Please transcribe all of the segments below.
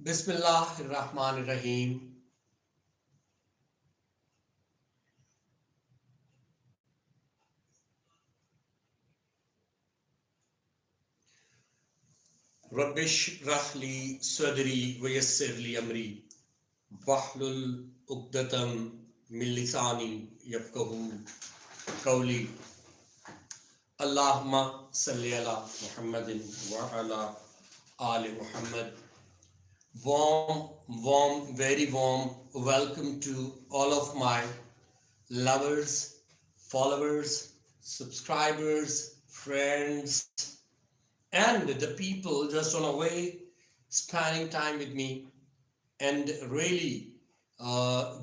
Bismillahirrahmanirrahim. Rabbish rahli sadri wa yassir li amri wahlul uqdatam min lisani yafqahu qawli. Allahumma salli ala Muhammadin wa ala ali Muhammad. Very warm welcome to all of my lovers, followers, subscribers, friends, and the people just on a way spending time with me and really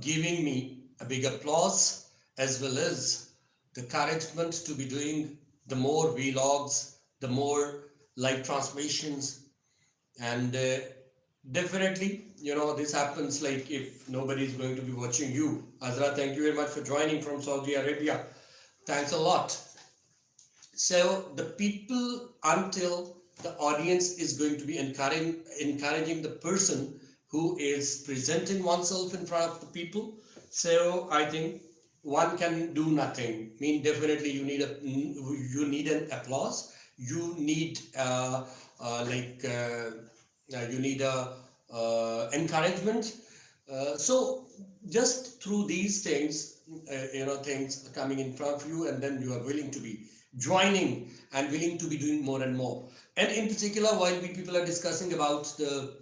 giving me a big applause as well as the encouragement to be doing the more vlogs, the more live transmissions, and definitely, this happens like if nobody is going to be watching you. Azra, thank you very much for joining from Saudi Arabia. Thanks a lot. So the people, until the audience is going to be encouraging the person who is presenting oneself in front of the people. So I think one can do nothing. I mean, definitely you need an applause. You need you need a encouragement. So just through these things, things coming in front of you, and then you are willing to be joining and willing to be doing more and more. And in particular, while we people are discussing about the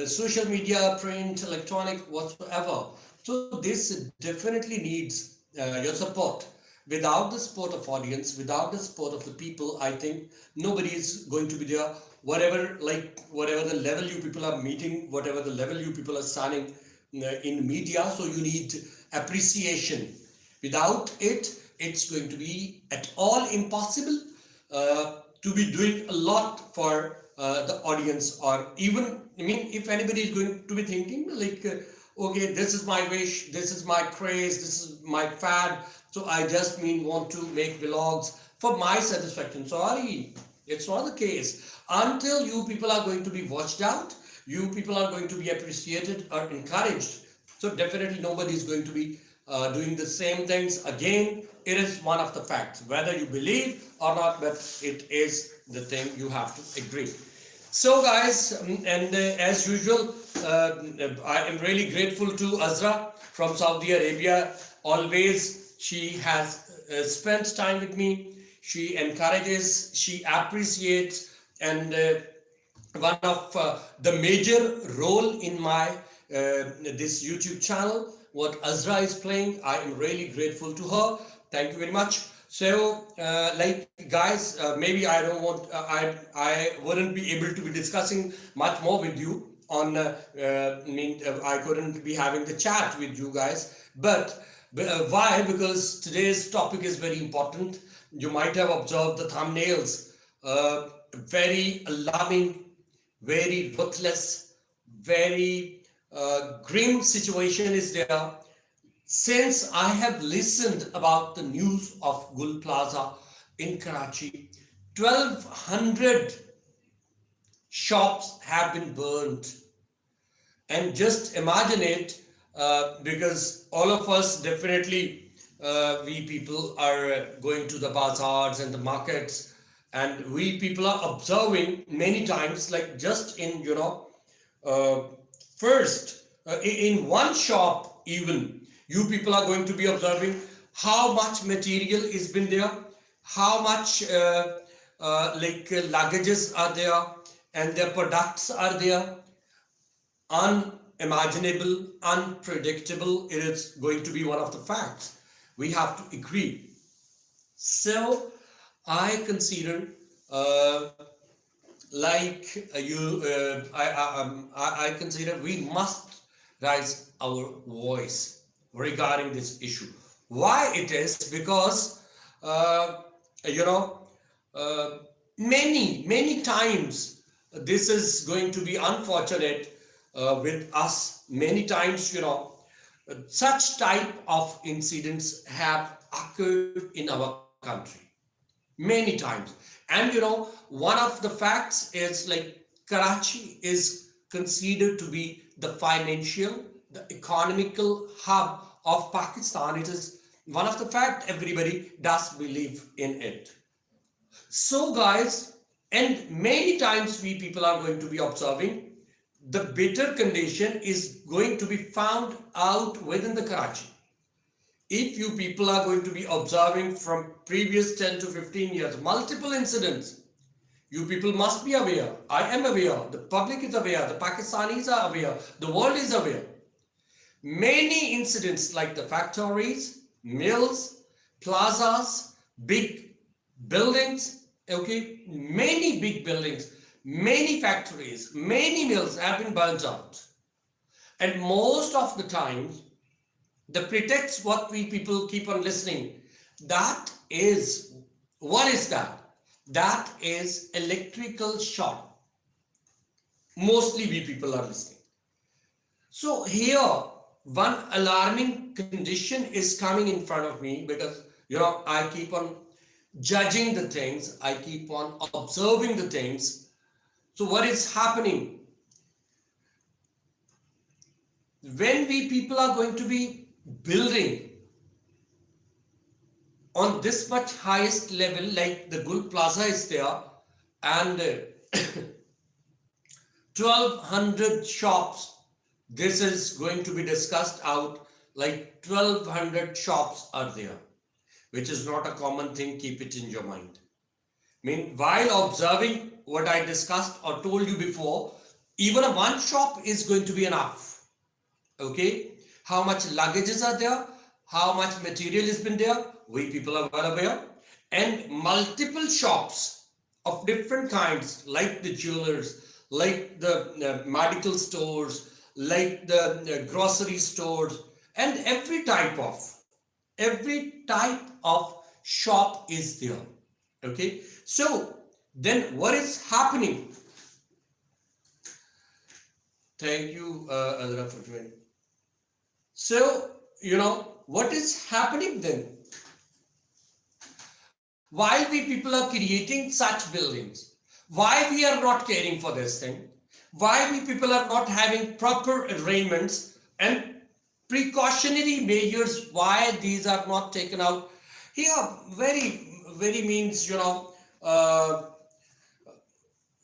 social media, print, electronic, whatsoever, so this definitely needs your support. Without the support of audience, without the support of the people, I think nobody is going to be there. Whatever the level you people are meeting, whatever the level you people are signing in media, so you need appreciation. Without it, it's going to be at all impossible to be doing a lot for the audience, or even, I mean, if anybody is going to be thinking like, okay, this is my wish, this is my craze, this is my fad, so I just want to make vlogs for my satisfaction. Sorry, it's not the case. Until you people are going to be watched out, you people are going to be appreciated or encouraged, so definitely nobody is going to be doing the same things again. It is one of the facts, whether you believe or not, but it is the thing you have to agree. So guys, and as usual, I am really grateful to Azra from Saudi Arabia. Always she has spent time with me. She encourages, she appreciates, and one of the major role in my this YouTube channel, what Azra is playing, I am really grateful to her. Thank you very much. So guys, maybe I don't want I wouldn't be able to be discussing much more with you on I couldn't be having the chat with you guys, but why? Because today's topic is very important. You might have observed the thumbnails. Very alarming, very ruthless, very grim situation is there. Since I have listened about the news of Gul Plaza in Karachi, 1,200 shops have been burned. And just imagine it, because all of us definitely, we people are going to the bazaars and the markets, and we people are observing many times, like just in, first, in one shop even, you people are going to be observing how much material is been there, how much luggages are there, and their products are there. Unimaginable, unpredictable. It is going to be one of the facts. We have to agree. So I consider I consider we must raise our voice regarding this issue. Why it is? Because you know many times this is going to be unfortunate with us. Many times, such type of incidents have occurred in our country many times. And one of the facts is like Karachi is considered to be the financial, the economical hub of Pakistan. It is one of the fact everybody does believe in it. So guys, and many times we people are going to be observing the better condition is going to be found out within the Karachi. If you people are going to be observing from previous 10 to 15 years, multiple incidents, you people must be aware. I am aware. The public is aware. The Pakistanis are aware. The world is aware. Many incidents like the factories, mills, plazas, big buildings, okay, many big buildings, many factories, many mills have been burnt out. And most of the time, the pretext what we people keep on listening, that is, what is that? That is electrical short. Mostly we people are listening. So here, one alarming condition is coming in front of me because, I keep on judging the things, I keep on observing the things. So what is happening? When we people are going to be building on this much highest level, like the Gul Plaza is there, and 1200 shops, this is going to be discussed out, like 1200 shops are there, which is not a common thing, keep it in your mind. I mean, while observing what I discussed or told you before, even a one shop is going to be enough. Okay, how much luggages are there, how much material has been there, we people are well aware, and multiple shops of different kinds, like the jewelers, like the medical stores, like the grocery stores, and every type of shop is there. Okay, so then what is happening? Thank you, Azra, for joining. So, what is happening then? Why we people are creating such buildings? Why we are not caring for this thing? Why we people are not having proper arrangements and precautionary measures? Why these are not taken out? Here, very, very means,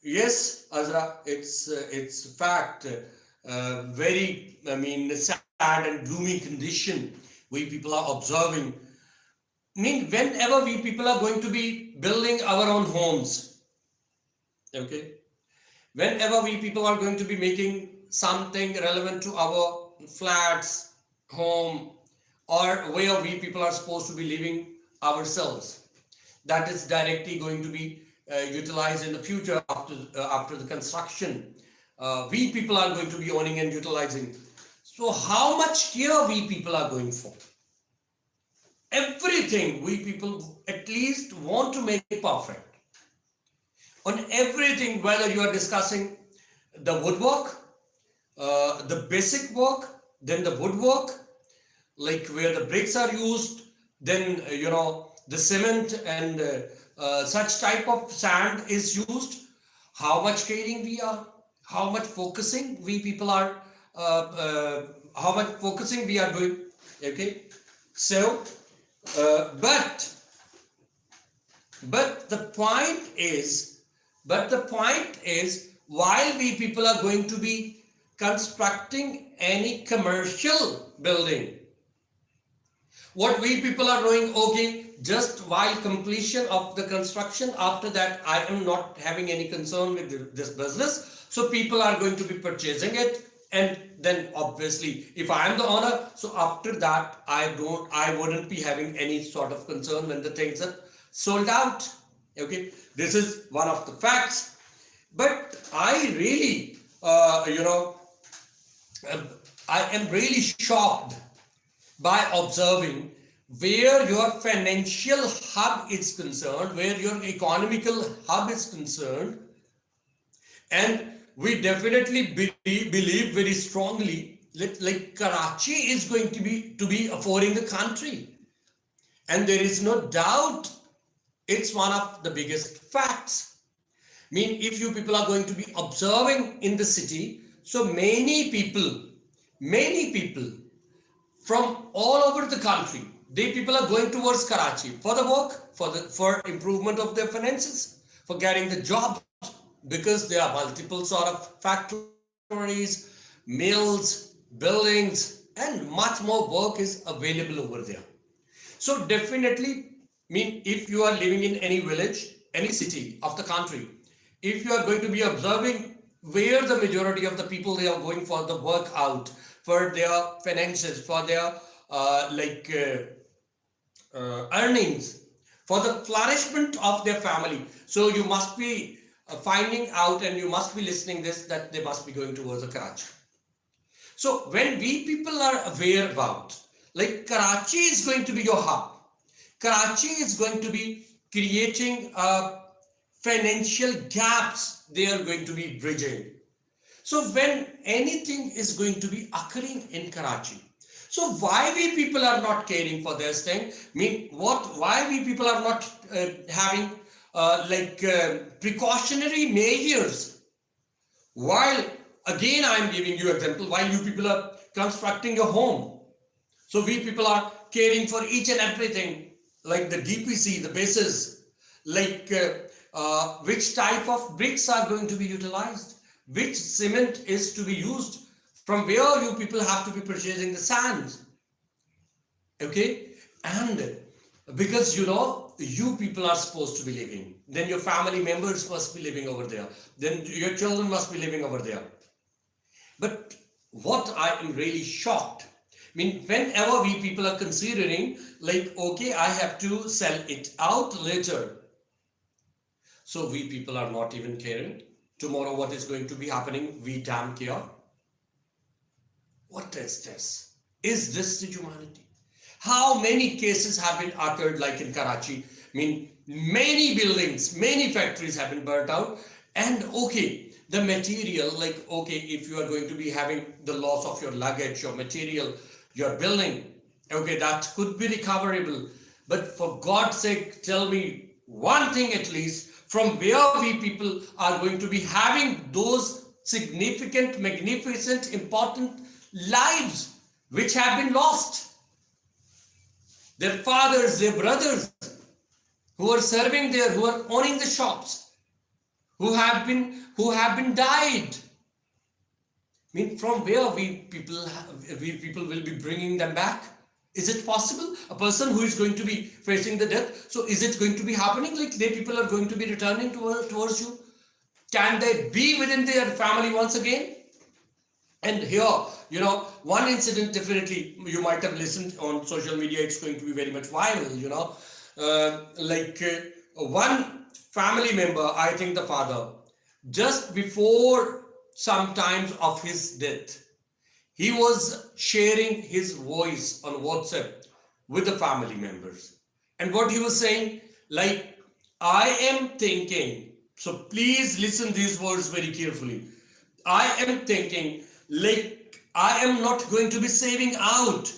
yes, Azra, it's fact. Very, sad and gloomy condition we people are observing. Whenever we people are going to be building our own homes, okay, whenever we people are going to be making something relevant to our flats, home, or where we people are supposed to be living ourselves, that is directly going to be utilized in the future after the construction. We people are going to be owning and utilizing. So how much care we people are going for? Everything we people at least want to make it perfect. On everything, whether you are discussing the woodwork, the basic work, then the woodwork, like where the bricks are used, then the cement and such type of sand is used, how much caring we are, how much focusing we people are, how much focusing we are doing. Okay, so but the point is, while we people are going to be constructing any commercial building, what we people are doing, okay, just while completion of the construction, after that I am not having any concern with this business, so people are going to be purchasing it, and then obviously if I am the owner, so after that I wouldn't be having any sort of concern when the things are sold out. Okay, this is one of the facts. But I really I am really shocked by observing where your financial hub is concerned, where your economical hub is concerned, and we definitely believe very strongly that like Karachi is going to be affording the country, and there is no doubt it's one of the biggest facts. If you people are going to be observing in the city, So many people from all over the country, they people are going towards Karachi for the work, for improvement of their finances, for getting the jobs, because there are multiple sort of factories, mills, buildings, and much more work is available over there. So definitely, mean if you are living in any village, any city of the country, if you are going to be observing where the majority of the people they are going for the work out, for their finances, for their earnings, for the flourishment of their family. So you must be finding out, and you must be listening this, that they must be going towards a Karachi. So when we people are aware about, like Karachi is going to be your hub, Karachi is going to be creating financial gaps they are going to be bridging. So when anything is going to be occurring in Karachi, so why we people are not caring for this thing? I mean, why we people are not having precautionary measures? While again, I am giving you example. While you people are constructing your home, so we people are caring for each and everything, like the DPC, the bases, which type of bricks are going to be utilized, which cement is to be used, from where you people have to be purchasing the sand. Okay, and because you people are supposed to be living, then your family members must be living over there, then your children must be living over there. But what I am really shocked, I mean, whenever we people are considering, like, okay, I have to sell it out later. So we people are not even caring. Tomorrow what is going to be happening, we damn care. What is this? Is this the humanity? How many cases have been occurred like in Karachi? I mean, many buildings, many factories have been burnt out, and okay, the material, like, okay, if you are going to be having the loss of your luggage, your material, your building, okay, that could be recoverable. But for God's sake, tell me one thing at least, from where we people are going to be having those significant, magnificent, important lives which have been lost. Their fathers, their brothers, who are serving there, who are owning the shops, who have been died. I mean, from where we people will be bringing them back? Is it possible? A person who is going to be facing the death, so is it going to be happening? Like, they people are going to be returning towards you? Can they be within their family once again? And here, one incident, definitely you might have listened on social media, it's going to be very much viral, one family member, I think the father, just before some times of his death, he was sharing his voice on WhatsApp with the family members. And what he was saying, like, I am thinking, so please listen these words very carefully. I am thinking, like, I am not going to be saving out.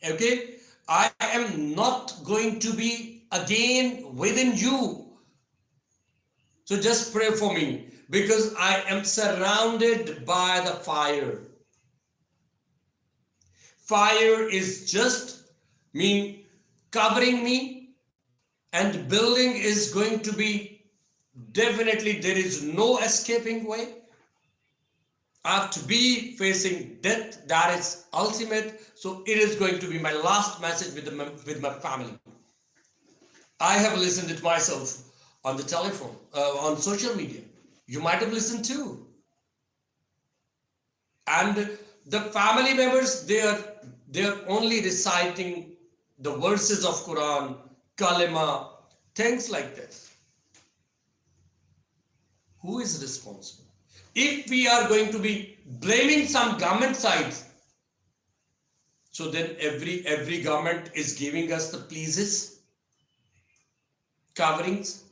Okay? I am not going to be again within you. So just pray for me, because I am surrounded by the fire. Fire is just covering me, and building is going to be, definitely there is no escaping way. I have to be facing death, that is ultimate. So it is going to be my last message with my family. I have listened it myself on the telephone, on social media. You might have listened too. And the family members, they are only reciting the verses of Quran, kalima, things like this. Who is responsible? If we are going to be blaming some government sides, so then every government is giving us the pleases, coverings.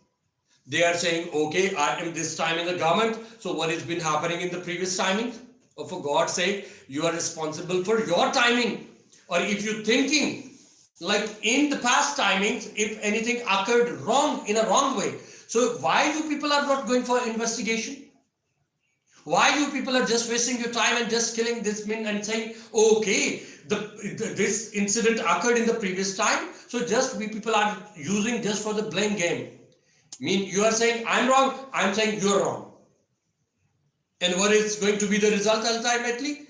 They are saying, okay, I am this time in the government, so what has been happening in the previous timing? Or for God's sake, you are responsible for your timing. Or if you're thinking, like in the past timings, if anything occurred wrong, in a wrong way, so why you people are not going for investigation? Why you people are just wasting your time and just killing this min and saying, okay, this incident occurred in the previous time, so just we people are using just for the blame game. Mean you are saying I'm wrong, I'm saying you're wrong. And what is going to be the result ultimately?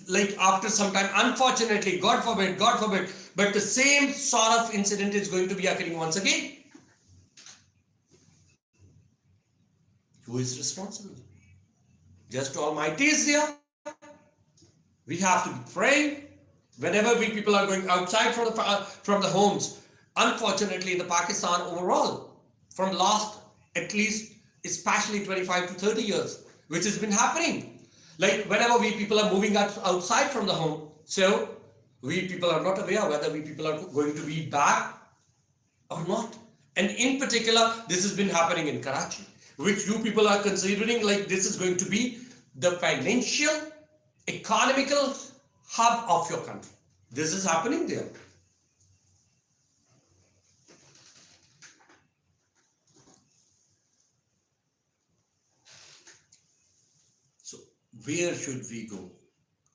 Like after some time, unfortunately, God forbid, but the same sort of incident is going to be occurring once again. Who is responsible? Just Almighty is there. We have to be praying whenever we people are going outside from the homes. Unfortunately, the Pakistan overall, from last at least especially 25 to 30 years, which has been happening. Like whenever we people are moving outside from the home, so we people are not aware whether we people are going to be back or not. And in particular, this has been happening in Karachi, which you people are considering like this is going to be the financial, economical hub of your country. This is happening there. So, where should we go?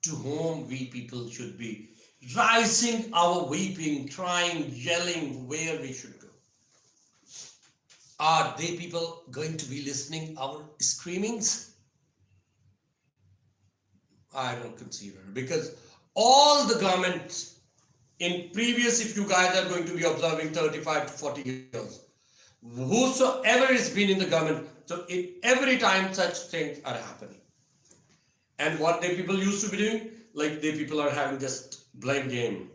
To whom we people should be rising our weeping, crying, yelling, where we should go? Are they people going to be listening our screamings? I don't consider, because all the governments in previous, if you guys are going to be observing 35 to 40 years, whosoever has been in the government, so in every time such things are happening. And what they people used to be doing, like they people are having just blame game.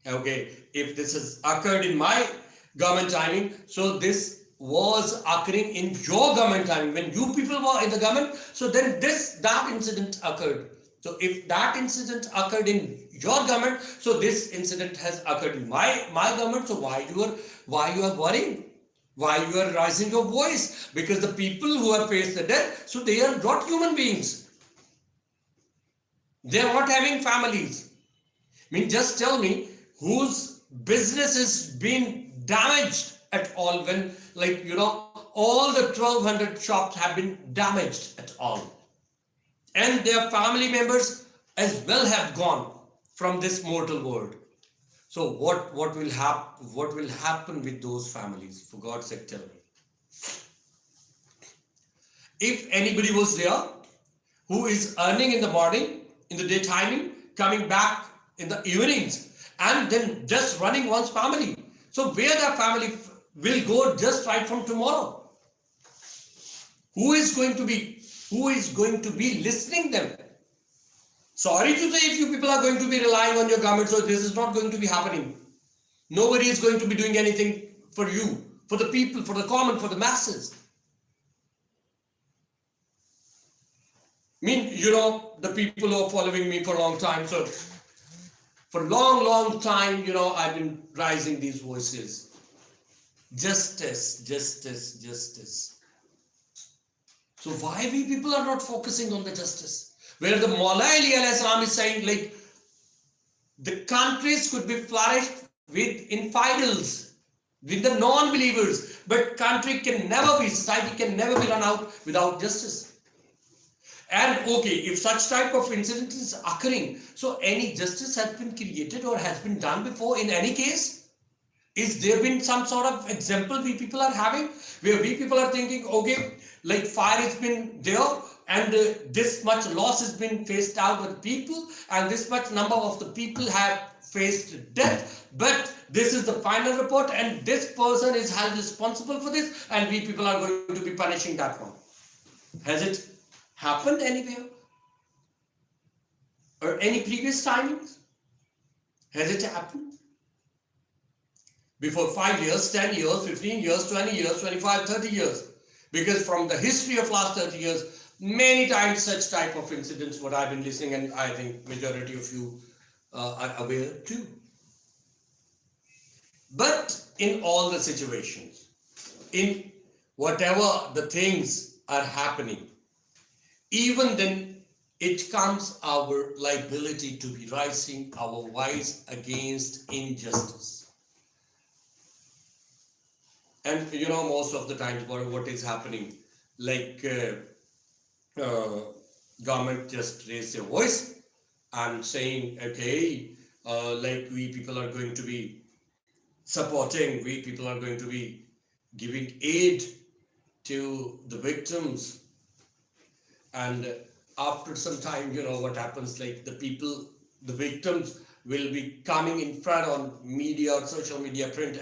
Okay, if this has occurred in my government timing, so this was occurring in your government timing when you people were in the government, so then that incident occurred. So if that incident occurred in your government, so this incident has occurred in my government. So why you are worrying? Why you are raising your voice? Because the people who have faced the death, so they are not human beings. They are not having families. I mean, just tell me whose business has been damaged at all when, like, all the 1200 shops have been damaged at all. And their family members as well have gone from this mortal world. So what will happen with those families? For God's sake, tell me. If anybody was there who is earning in the morning, in the daytime, coming back in the evenings, and then just running one's family. So where that family will go just right from tomorrow? Who is going to be listening them? Sorry to say, if you people are going to be relying on your government, so this is not going to be happening. Nobody is going to be doing anything for you, for the people, for the common, for the masses. I mean, the people who are following me for a long time, so for a long time, I've been raising these voices. Justice, justice, justice. So why we people are not focusing on the justice? Where the Maula Ali alayhi salam is saying, like, the countries could be flourished with infidels, with the non-believers, but society can never be run out without justice. And okay, if such type of incident is occurring, so any justice has been created or has been done before in any case? Is there been some sort of example we people are having where we people are thinking, okay, like fire has been there and this much loss has been faced out with people and this much number of the people have faced death, but this is the final report and this person is held responsible for this and we people are going to be punishing that one. Has it happened anywhere? Or any previous timings? Has it happened? Before 5 years, 10 years, 15 years, 20 years, 25, 30 years. Because from the history of last 30 years, many times such type of incidents what I've been listening, and I think majority of you are aware too. But in all the situations, in whatever the things are happening, even then it comes our liability to be raising our voice against injustice. And most of the times what is happening, like Government just raised their voice and saying, okay, like we people are going to be supporting, we people are going to be giving aid to the victims. And after some time, what happens, like the people, the victims will be coming in front on media or social media, print,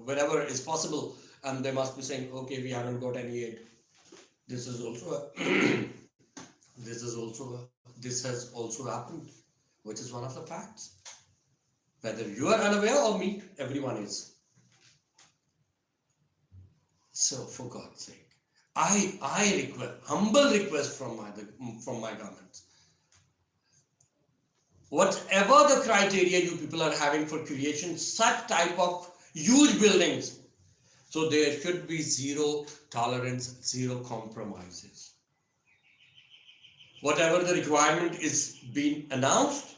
wherever is possible, and they must be saying, okay, we haven't got any aid. This is also a, this has also happened, which is one of the facts. Whether you are unaware or me, everyone is. So for God's sake, I request, humble request from my government. Whatever the criteria you people are having for creation such type of huge buildings, so there should be zero tolerance, zero compromises. Whatever the requirement is being announced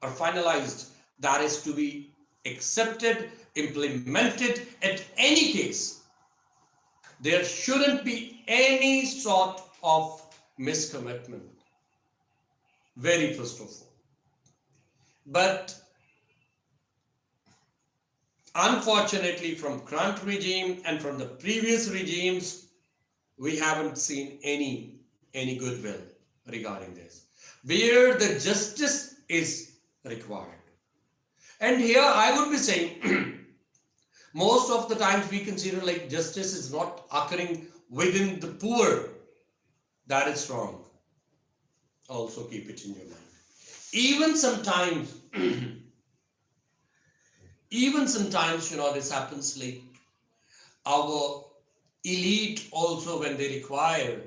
or finalized, that is to be accepted, implemented at any case. There shouldn't be any sort of miscommitment, very first of all. But unfortunately, from current regime and from the previous regimes, we haven't seen any goodwill regarding this, where the justice is required. And here I would be saying, most of the times we consider like justice is not occurring within the poor. That is wrong. Also keep it in your mind. Even sometimes, this happens, like our elite also, when they require,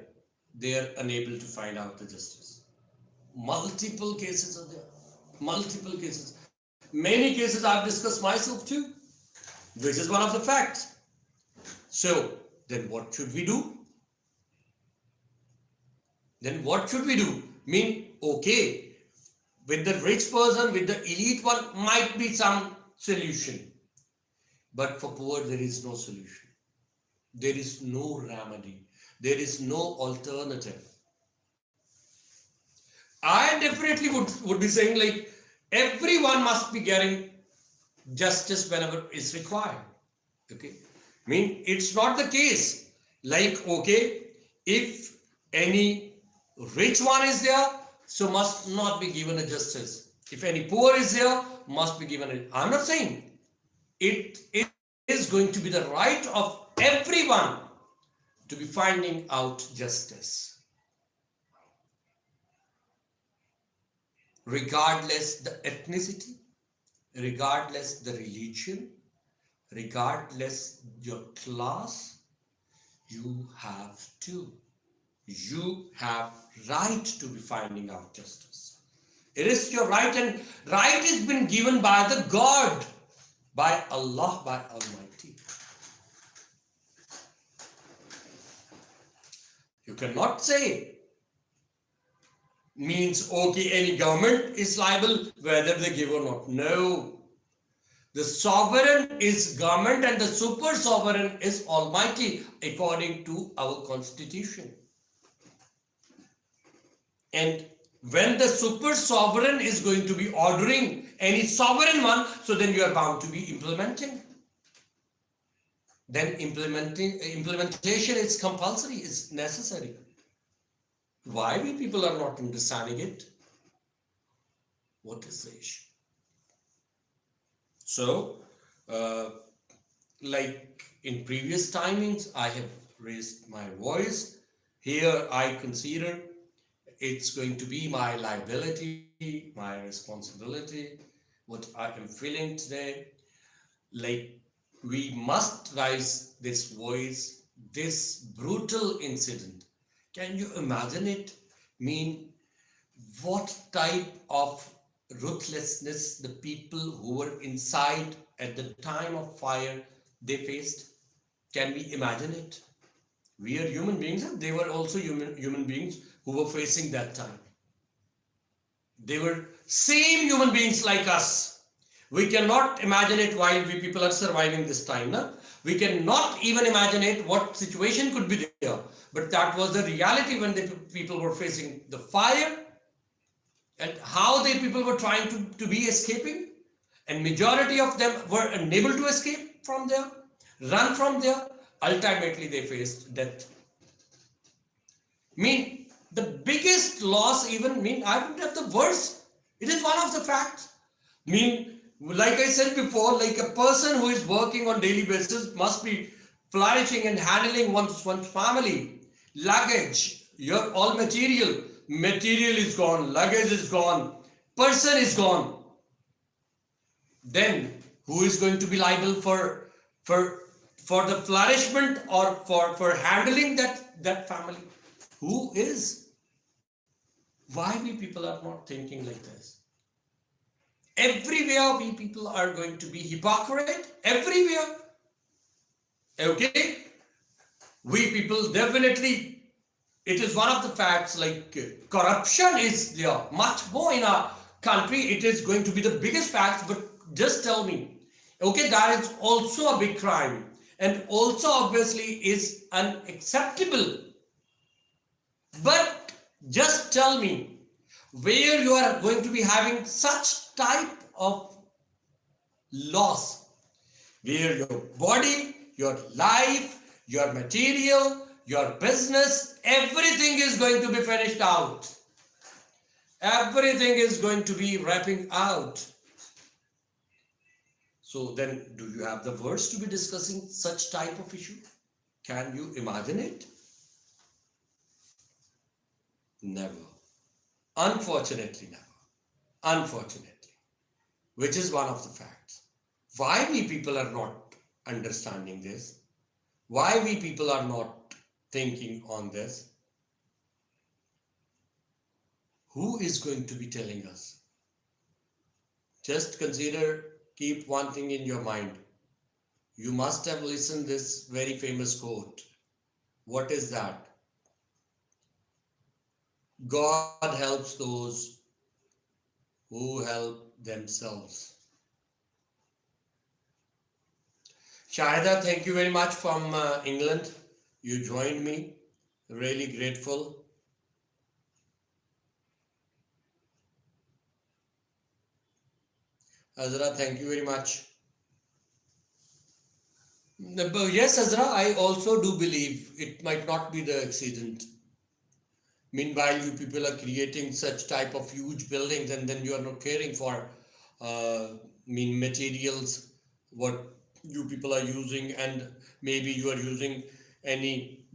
they are unable to find out the justice. Multiple cases are there. Multiple cases. Many cases I've discussed myself too. This is one of the facts. So, then what should we do? Mean, okay, with the rich person, with the elite one, might be some solution. But for poor, there is no solution. There is no remedy. There is no alternative. I definitely would be saying, like, everyone must be getting justice whenever is required. Okay, it's not the case like, okay, if any rich one is there, so must not be given a justice. If any poor is there, must be given a. I'm not saying it is going to be the right of everyone to be finding out justice, regardless the ethnicity, regardless the religion, regardless your class. You have right to be finding out justice. It is your right, and right has been given by the God, by Allah, by Almighty. You cannot say, means, okay, any government is liable whether they give or not. No. The sovereign is government and the super sovereign is Almighty according to our constitution. And when the super sovereign is going to be ordering any sovereign one, so then you are bound to be implementing. Then implementation is compulsory, is necessary. Why we people are not understanding it? What is the issue? So, like in previous timings, I have raised my voice. Here I consider it's going to be my liability, my responsibility, what I am feeling today. Like, we must raise this voice, this brutal incident. Can you imagine it? What type of ruthlessness the people who were inside at the time of fire they faced? Can we imagine it? We are human beings, and they were also human beings who were facing that time. They were same human beings like us. We cannot imagine it while we people are surviving this time. No? We cannot even imagine it what situation could be there. but that was the reality when the people were facing the fire, and how the people were trying to be escaping, and majority of them were unable to escape from there, run from there. Ultimately they faced death. Mean the biggest loss, even mean I don't have the words. It is one of the facts. Mean, like I said before, like a person who is working on daily basis must be flourishing and handling one's family, luggage, your all material is gone, luggage is gone, person is gone. Then who is going to be liable for for the flourishment or for handling that family? Who is? Why we people are not thinking like this? Everywhere we people are going to be hypocrite. Everywhere. Okay? We people definitely, it is one of the facts, like corruption is there much more in our country. It is going to be the biggest fact, but just tell me, okay, that is also a big crime and also obviously is unacceptable. But just tell me where you are going to be having such type of loss, where your body, your life, your material, your business, everything is going to be finished out. Everything is going to be wrapping out. So then, do you have the words to be discussing such type of issue? Can you imagine it? Never. Unfortunately, never. Unfortunately. Which is one of the facts. Why we people are not understanding this? Why we people are not thinking on this? Who is going to be telling us? Just consider, keep one thing in your mind. You must have listened this very famous quote. What is that? God helps those who help themselves. Shahida, thank you very much from England. You joined me. Really grateful. Azra, thank you very much. Yes, Azra, I also do believe it might not be the accident. Meanwhile, you people are creating such type of huge buildings, and then you are not caring for materials, what you people are using, and maybe you are using any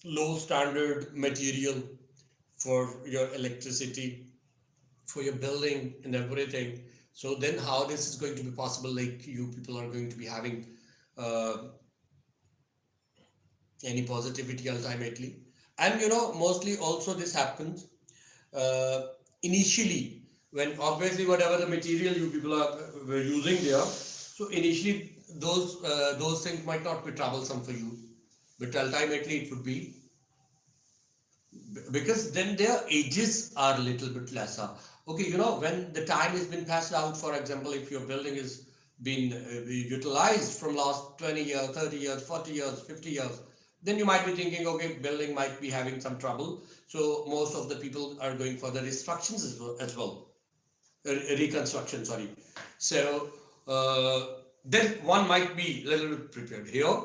low standard material for your electricity, for your building and everything. So then how this is going to be possible? Like you people are going to be having uh, any positivity ultimately. And mostly also this happens uh, initially, when obviously whatever the material you people were using there. So initially those things might not be troublesome for you, but ultimately it would be, because then their ages are a little bit lesser. Okay, when the time has been passed out, for example, if your building is been utilized from last 20 years, 30 years, 40 years, 50 years, then you might be thinking, okay, building might be having some trouble. So most of the people are going for the reconstructions as well. Reconstruction, sorry. So then one might be a little bit prepared. Here,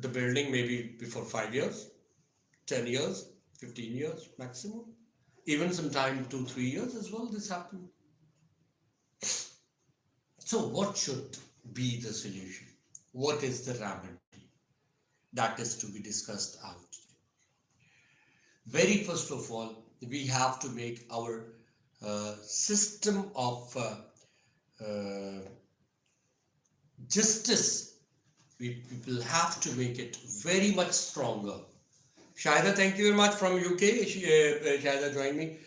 the building maybe before 5 years, 10 years, 15 years maximum. Even sometime 2-3 years as well, this happened. So what should be the solution? What is the remedy? That is to be discussed out. Very first of all, we have to make our system of justice, we will have to make it very much stronger. Shahida, thank you very much from UK. Shahida joined me.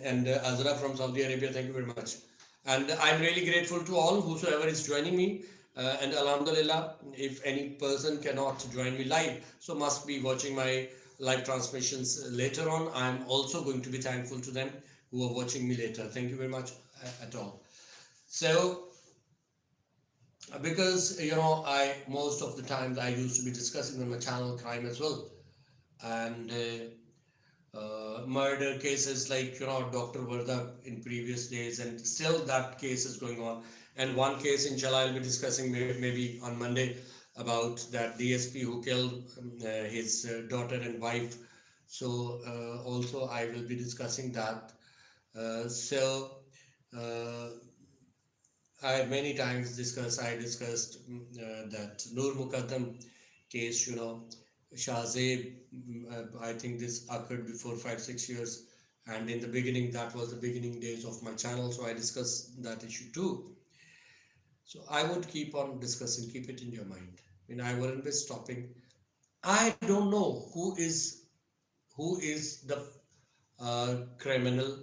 And Azra from Saudi Arabia, thank you very much. And I'm really grateful to all whosoever is joining me. And Alhamdulillah, if any person cannot join me live, so must be watching my live transmissions later on. I'm also going to be thankful to them who are watching me later. Thank you very much at all. So, because I most of the times I used to be discussing on my channel crime as well. and murder cases like Dr. Varda in previous days, and still that case is going on. And one case, inshallah, I'll be discussing maybe on Monday about that DSP who killed his daughter and wife. So also I will be discussing that. So uh, I many times I discussed that Noor Muqaddam case, Shahzeb, I think this occurred before 5 6 years, and in the beginning, that was the beginning days of my channel, so I discussed that issue too. So I would keep on discussing, keep it in your mind. I mean, I wouldn't be stopping. I don't know who is the criminal,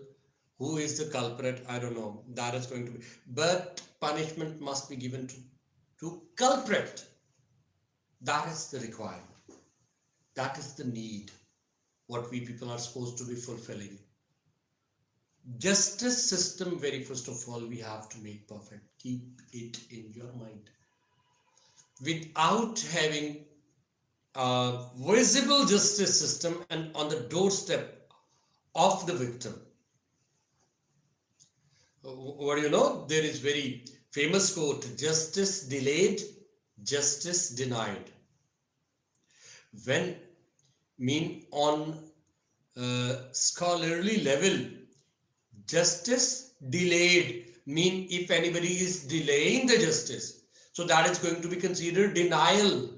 who is the culprit. I don't know. That is going to be, but punishment must be given to culprit. That is the requirement. That is the need. What we people are supposed to be fulfilling. Justice system, very first of all, we have to make perfect. Keep it in your mind. Without having a visible justice system and on the doorstep of the victim. What do you know? There is very famous quote: justice delayed, justice denied. When mean on scholarly level, justice delayed mean if anybody is delaying the justice, so that is going to be considered denial.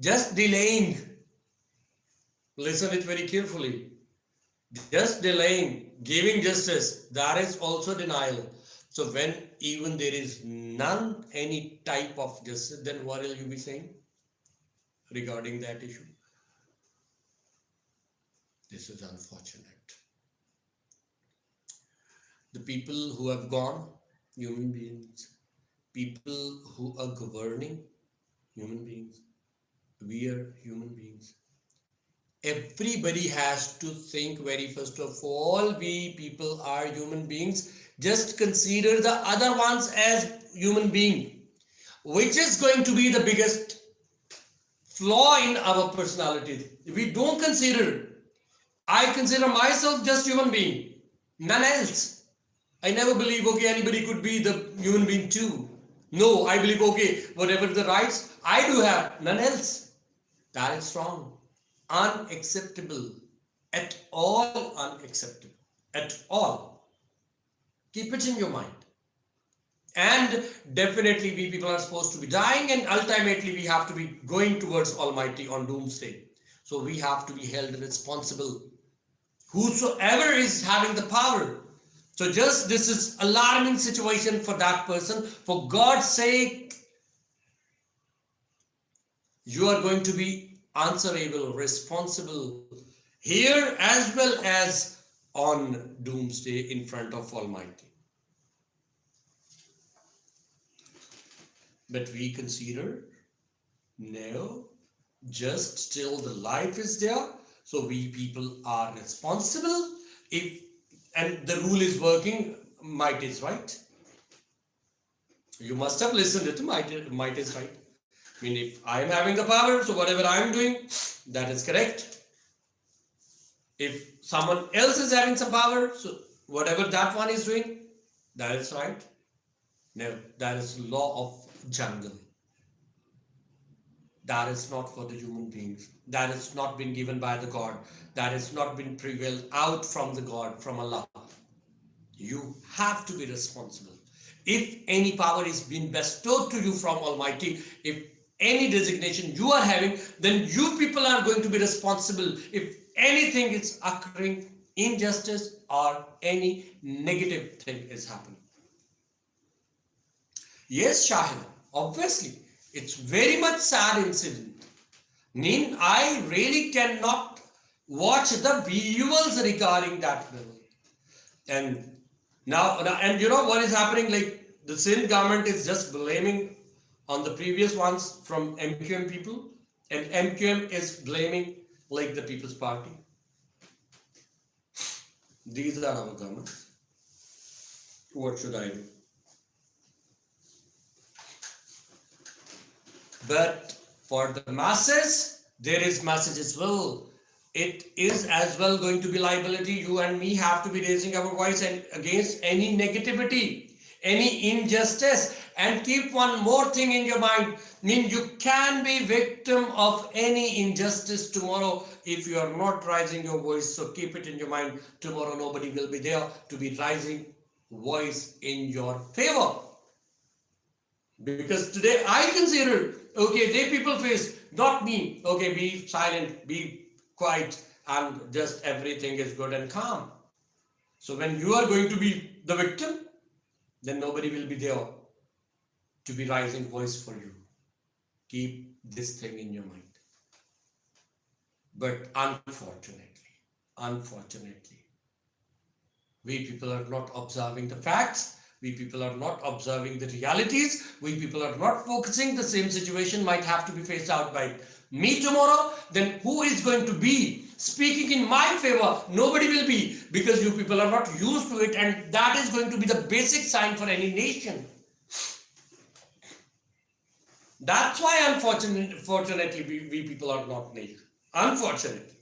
Just delaying, listen it very carefully, just delaying giving justice, that is also denial. So when even there is none any type of justice, then what will you be saying regarding that issue? This is unfortunate. The people who have gone, human beings, people who are governing, human beings, we are human beings. Everybody has to think, very first of all, we people are human beings. Just consider the other ones as human being, which is going to be the biggest flaw in our personality. We don't consider, I consider myself just human being, none else. I never believe, okay, anybody could be the human being too. No, I believe, okay, whatever the rights I do have, none else. That is wrong. Unacceptable. At all unacceptable. At all. Keep it in your mind. And definitely we people are supposed to be dying, and ultimately we have to be going towards Almighty on doomsday. So we have to be held responsible. Whosoever is having the power. So just this is alarming situation for that person. For God's sake, you are going to be answerable, responsible here as well as on doomsday in front of Almighty. But we consider, no, just till the life is there, so we people are responsible. If and the rule is working, might is right. You must have listened to might is right. I mean, if I am having the power, so whatever I am doing, that is correct. If someone else is having some power, so whatever that one is doing, that is right. No, that is law of jungle. That is not for the human beings. That has not been given by the God. That has not been prevailed out from the God, from Allah. You have to be responsible. If any power is being bestowed to you from Almighty, if any designation you are having, then you people are going to be responsible if anything is occurring, injustice or any negative thing is happening. Yes, Shahid, obviously, it's very much sad incident. I really cannot watch the visuals regarding that bill. And now, and you know what is happening? Like the Sindh government is just blaming on the previous ones from MQM people, and MQM is blaming like the People's Party. These are our governments. What should I do? But for the masses, there is message as well. It is as well going to be liability. You and me have to be raising our voice and against any negativity, any injustice. And keep one more thing in your mind. I mean, you can be victim of any injustice tomorrow if you are not raising your voice. So keep it in your mind. Tomorrow nobody will be there to be raising voice in your favor. Because today I consider, okay, they people face, not me. Okay, be silent, be quiet, and just everything is good and calm. So when you are going to be the victim, then nobody will be there to be raising voice for you. Keep this thing in your mind. But unfortunately, we people are not observing the facts. We people are not observing the realities. We people are not focusing. The same situation might have to be faced out by me tomorrow. Then who is going to be speaking in my favor? Nobody will be, because you people are not used to it, and that is going to be the basic sign for any nation. That's why, unfortunately, we people are not nation. Unfortunately.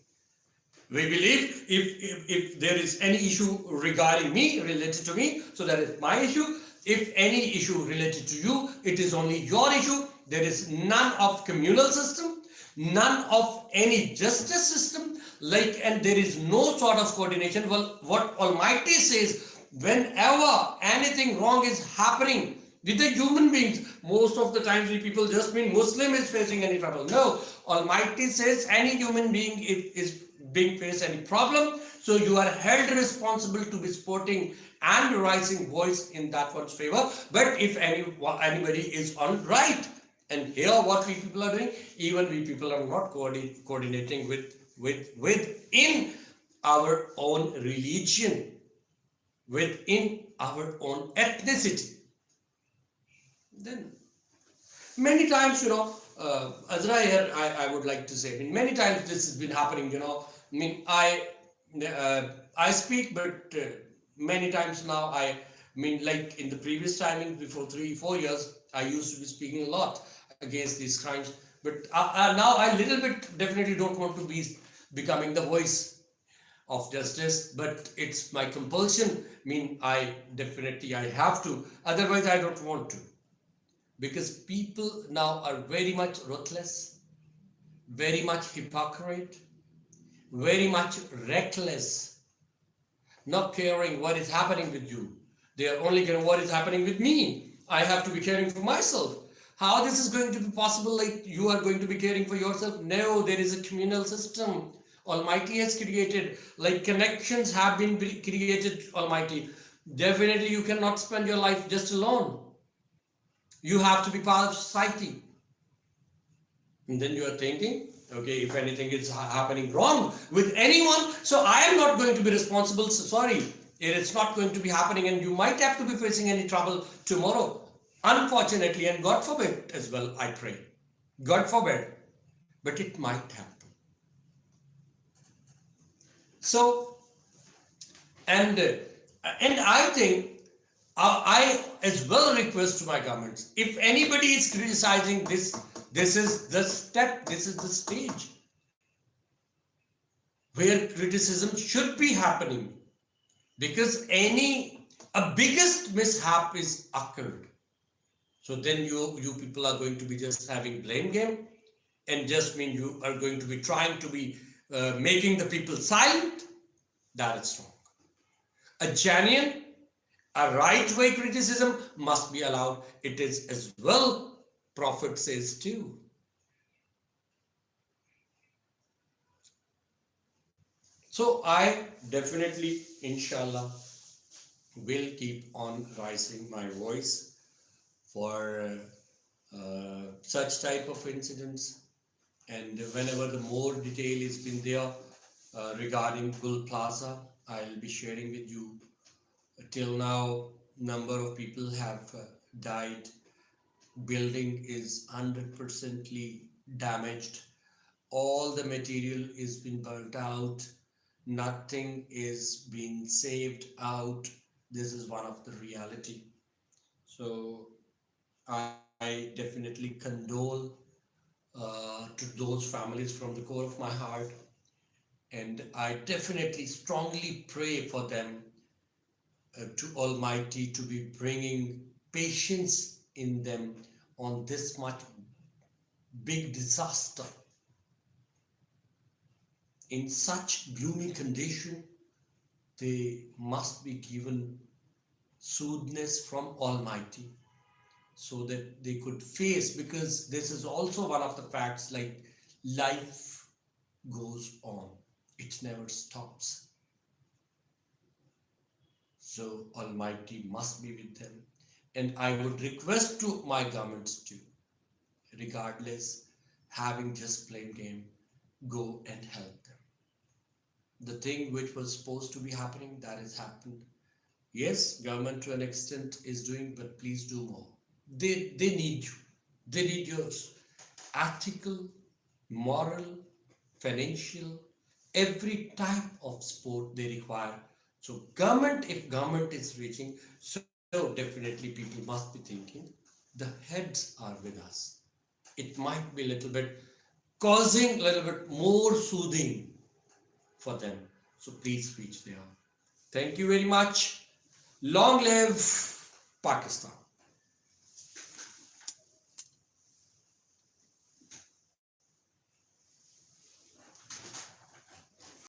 We believe if there is any issue regarding me, related to me, so that is my issue. If any issue related to you, it is only your issue. There is none of communal system, none of any justice system, and there is no sort of coordination. Well, what Almighty says, whenever anything wrong is happening with the human beings, most of the times we people just mean Muslim is facing any trouble. No, Almighty says any human being is being faced any problem, so you are held responsible to be supporting and raising voice in that one's favor. But if anybody is on right, and here what we people are doing, even we people are not coordinating within our own religion, within our own ethnicity, then many times, Azra here, I would like to say, many times this has been happening, I speak, but many times now, like in the previous timing, before 3-4 years, I used to be speaking a lot against these crimes, but now I little bit definitely don't want to be becoming the voice of justice, but it's my compulsion. I have to, otherwise I don't want to. Because people now are very much ruthless, very much hypocrite, very much reckless, not caring what is happening with you. They are only caring what is happening with me. I have to be caring for myself. How this is going to be possible, like you are going to be caring for yourself? No, there is a communal system Almighty has created, like connections have been created, Almighty. Definitely you cannot spend your life just alone. You have to be part of society. And then you are thinking, okay, if anything is happening wrong with anyone, so I am not going to be responsible. So sorry, it's not going to be happening, and you might have to be facing any trouble tomorrow. Unfortunately, and God forbid as well, I pray. God forbid, but it might happen. So, and I think I as well request to my governments, if anybody is criticizing this, this is the step, this is the stage where criticism should be happening, because a biggest mishap is occurred. So then you people are going to be just having blame game, and just you are going to be trying to be making the people silent. That is wrong. A genuine, a right way criticism must be allowed. It is as well, Prophet says too. So I definitely, inshallah, will keep on raising my voice for such type of incidents. And whenever the more detail is been there regarding Gul Plaza, I'll be sharing with you. Till now, number of people have died. Building is 100% damaged. All the material is been burnt out. Nothing is being saved out. This is one of the reality. So I definitely condole to those families from the core of my heart. And I definitely strongly pray for them, to Almighty to be bringing patience in them on this much big disaster in such gloomy condition. They must be given soothness from Almighty so that they could face, because this is also one of the facts, like life goes on, it never stops. So Almighty must be with them. And I would request to my governments too, regardless, having just plain game, go and help them. The thing which was supposed to be happening, that has happened. Yes, government to an extent is doing, but please do more. They need you. They need your ethical, moral, financial, every type of support they require. So government, if government is reaching, so definitely people must be thinking, the heads are with us. It might be a little bit causing a little bit more soothing for them. So please reach there. Thank you very much. Long live Pakistan.